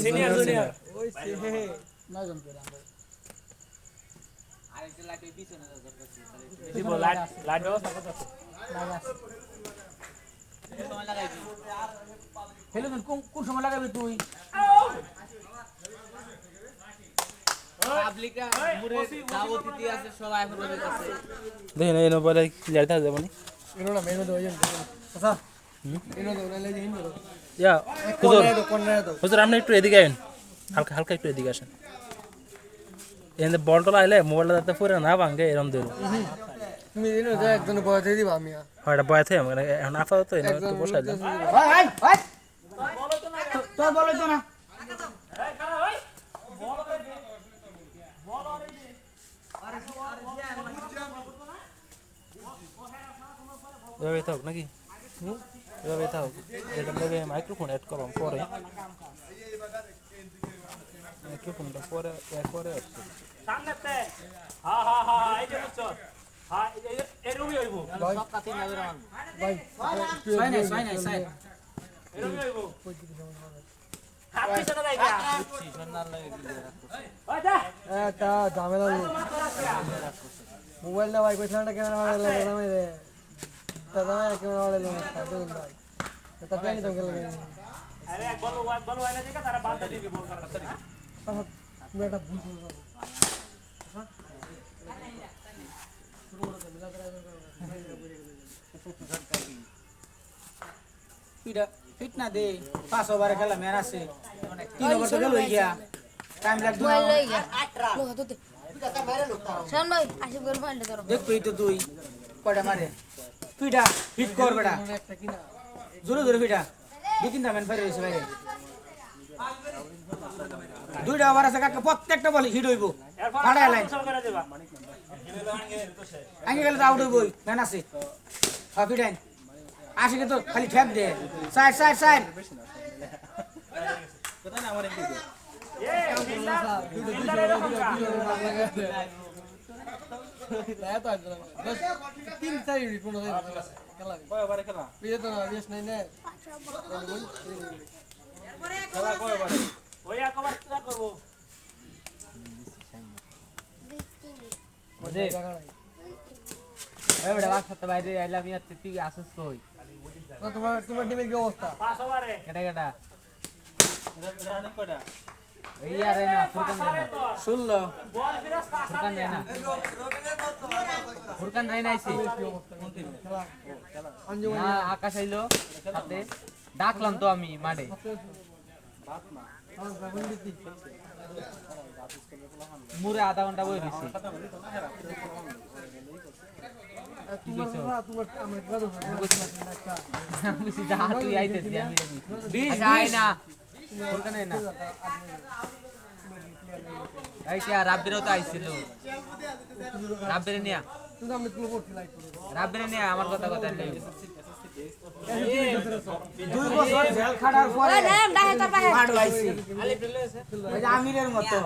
Senior junior ওই হে নয়জন করে আমরা আরেকটা লাইট পিছনে দরকার ছিল দিব লাইট ব্যবস্থা কত আছে লাগাস সময় লাগাইছি হেলো কোন সময় লাগাবি তুই পাবলিকা মুরে দাওয়াতি আছে সবাই এখন রয়েছে দেখেন এই নম্বরে ক্লিয়ার থাকবে মানে এনো না মেনো দো ইয়েন আচ্ছা এনো দো নালে হিন দো ইয়া হুজুর কোন দো হুজুর আপনি একটু এদিকে আইন হালকা হালকা একটু এদিকে আসেন এনে বলটা আইলে মোবাইলটা যাতে পুরো না ভাঙে এরকম দেব তুমি এনো যা একজন বয়তে দিবা আমি হয় এটা বয়াতে মানে এখন আপাতত এনে একটু বসাই দেন ভাই ভাই তো বলো তো না এভাবে থাক নাকি এভাবে থাক এটা লগে মাইক্রোফোন অ্যাড করলাম পরে মাইক্রোফোনটা পরে অ্যাড করে আসছে সামনেতে হ্যাঁ হ্যাঁ হ্যাঁ এই যে বুঝছো হ্যাঁ এই রুমই হইবো সব কাটি নজর আমার ভাই সাইন এই রুমই হইবো হাত পিছনে রাখা বুঝছি সন্ধান লাগে ওই যা এটা ঝামেলা লোক মোবাইল না ভাই কইছাটা ক্যামেরা মারা লাগে না রে দাদা ক্যামেরা মারা লাগে না তো ভাই এটা প্ল্যান তো গেল আরে বলো আইনা জায়গা তারা বাদ দিবি বল করা তারি তুমি একটা ভুল করছো পিডা ফিট না দে 5 ওভারে খেলা মেরা আছে 3 ওভার তো গেল গিয়া টাইম লাগ দু মোবাইল লই গিয়া লোক হাতে শান ভাই আসিফ গল ফাইলটা ধরো দেখ তুই তো তুই কয়টা মারে পিডা হিট কর বেটা একটা কিনা জোরে জোরে পিডা দুই তিনটা ম্যান ফাইরে হইছে ভাই দুইটা ওভার আছে কাকা প্রত্যেকটা বল হিট হইব ফাড়া লাইন সব করে দেবা আগে গেলে তো আউট হইবই ম্যান আছে হ্যাঁ পিডাইন আসে তো খালি ঠ্যাপ দে সাইড সাইড সাইড তিন চার রিপোর্ট খেলা কয় ওভারে খেলা বিয়ে তো না বেশ নাই না খেলা কয় ওভারে ওই একবার কি করব ওদে এই বেটা বাস করতে বাইরে আইলা আমি আর তুই আসছ কই তোমার তোমার টিমের কি অবস্থা 5 ওভারে কেটা কেটা রানিং কয়টা এই আরে না ফুরকান দেয় না শুনলো বল ফিরাস ফুরকান দেয় না ফুরকান রাই নাইছি না আকাশ আইলো সাথে ডাকলাম তো আমি মাঠে মুরে আধা ঘন্টা বই দিছি তুই আইতেছি আমি আই না ফুরকান আই না এই কি রাব্বিরও তো আইছিল রাব্বিরে নিয়া তুমি আমি ক্লোব করতে লাইক করব রাব্বিরে নিয়া আমার কথা নেই 2 বছর জেল খাটার পরে ওই নাম ডাহে তোর পাহে মার লাইছি ওই যে আমিরের মতো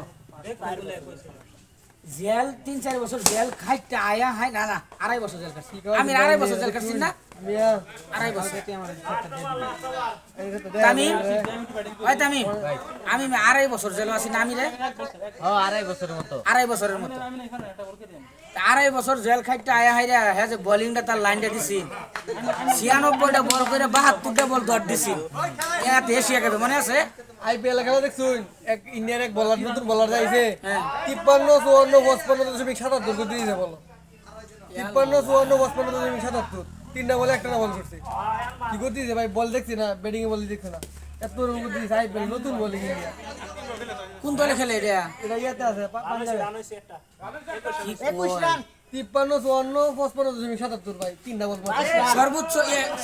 জেল 3-4 বছর জেল খাইতে আয়া হাই না না 2.5 বছর জেল কাটছি আমি 2.5 বছর জেল কাটছি না মিয়া 2.5 বছর এই তামিম ওই তামিম আমি 2.5 বছর জেল আছি না আমি রে ও 2.5 বছরের মতো 2.5 বছরের মতো 2.5 বছর জেল খাইতে আয়া হাই রে হ্যাঁ যে বোলিংটা তার লাইনটা দিছি 96টা বল করে 72টা বল দর দিছি এত এশিয়া কাপে মনে আছে আইপিএল খেলা দেখছুন এক ইন্ডিয়ার এক বলার নতুন বলার যাইছে 53 54 55 দশমিক 77 গতি দিয়েছে বলো 53 54 55 দশমিক 77 তিনটা বলে একটা না বল করছে কি গতি দিয়েছে ভাই বল দেখছি না ব্যাটিং এ বল দেখছি না এত রান গতি দিয়েছে আইপিএল নতুন বোলিং ইন্ডিয়া কোন দলে খেলে এটা এটা ইয়াতে আছে পাঞ্জাবে রান হইছে একটা 21 রান 53 54 55 দশমিক 77 ভাই তিনটা বল সর্বোচ্চ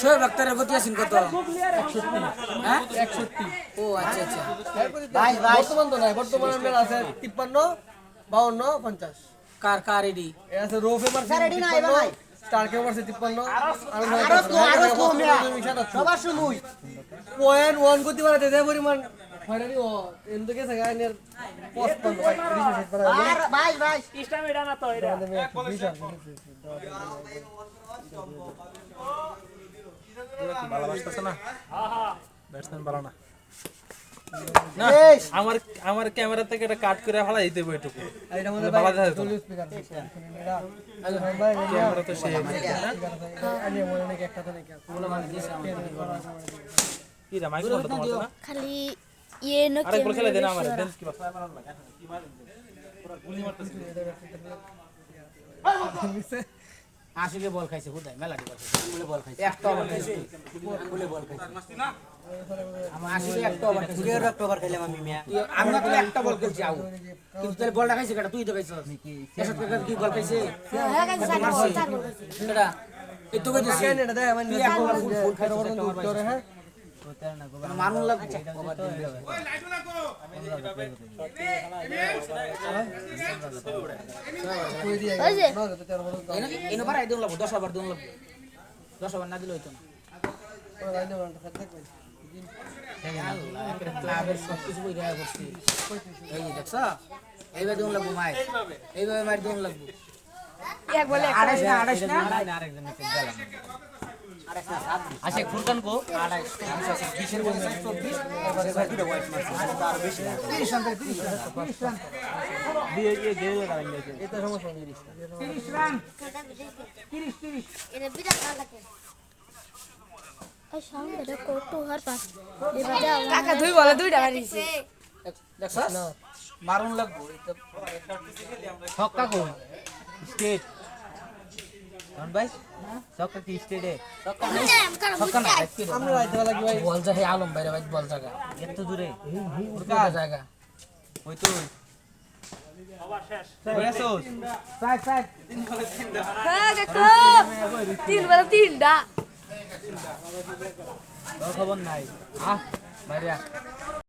শোয়েব আক্তারের গতি আছেন কত হ্যাঁ 61 ও আচ্ছা আচ্ছা বর্তমান তো নাই বর্তমানে মেলা আছে 53 52 50 কার কার এডি এ আছে রো ফেমার স্যার রেডি না এবার ভাই স্টার ফেমার 53 আর সবার সময় পয়েন্ট 1 গতি বাড়াতে দেয় পরিমাণ ফাইনালি ও এন্ড কে সাগানের 55 ভাই রিসেট করা আর ভাই ইসলাম এটা না তো এটা ভালো বাসতেছে না হ্যাঁ হ্যাঁ ব্যাটসম্যান ভালো না না আমার আমার ক্যামেরা থেকে এটা কাট করে ফালাই দিতে হবে এটুকু আর এটা মধ্যে বাবা দেখা যেত না। স্পিকার ক্যামেরা তো সেই আমি মনে নাকি একটা তো নাকি কি রে মাইক বন্ধ তোমার না খালি ইয়ে নো আরে বল খেলে দেন আমার দেন কি বাস কি মারেন পুরো গুলি মারতেছে আশিকে বল খাইছে হুদাই মেলাটি বল খাইছে আঙ্গুলে বল খাইছে একটা ওভার খাইছে আঙ্গুলে বল খাইছে আমার আশিকে একটা ওভার খাইছে পুরো একটা ওভার খাইলাম আমি মিয়া আমি তো একটা বল খেলছি আউ কিন্তু তাহলে বলটা খাইছে কেডা তুই তো খাইছিস কি এসব কি বল খাইছে হ্যাঁ গাইছে চার বল কেডা এই তো কইতেছি এটা দেখ মানে ফুল খাইতে পারবেন উত্তরে হ্যাঁ মানুন লাগছে ওভার দিতে হবে কই দিয়ে ওই যে না তো 13 বড় এনে বাড়াই দিন লাগবো 10 ওভার দিন লাগবো 10 ওভার না দিলে হইতো না লাইনে বলটা খাতে কই ক্লাবের সব কিছু বই দেয়া করছি এই যে দেখছ এইভাবে দিন লাগবো মাই এইভাবে মার দিন লাগবো এক বলে 28 না আরেকজন এসে গেলাম আশিক ফুরকান কো 28 20 বলছে 24 এবারে ভাই দুটো ওয়াইট মারছে আর বেশি না 30 রান 30 রান দিয়ে দিয়ে গেল লাগাইছে এটা সমস্যা নেই 30 রান 30 এটা বিরাট না লাগে ওই সামনে এটা কোটো হার পাস এবারে কাকা দুই বলে দুইটা মারিছে দেখছ মারুন লাগবো এটা ছক্কা কো স্টেট কোন ভাই ছক্কা কি স্টেটে ছক্কা না আমরা রাইতে বেলা কি ভাই বল যা হে আলম বাইরে ভাই বল জায়গা এত দূরে উড়কা জায়গা ওই তো বেসোস সাইড সাইড হ্যাঁ কাকা তিন বলে তিনটা খবর নাই আহ বাইরে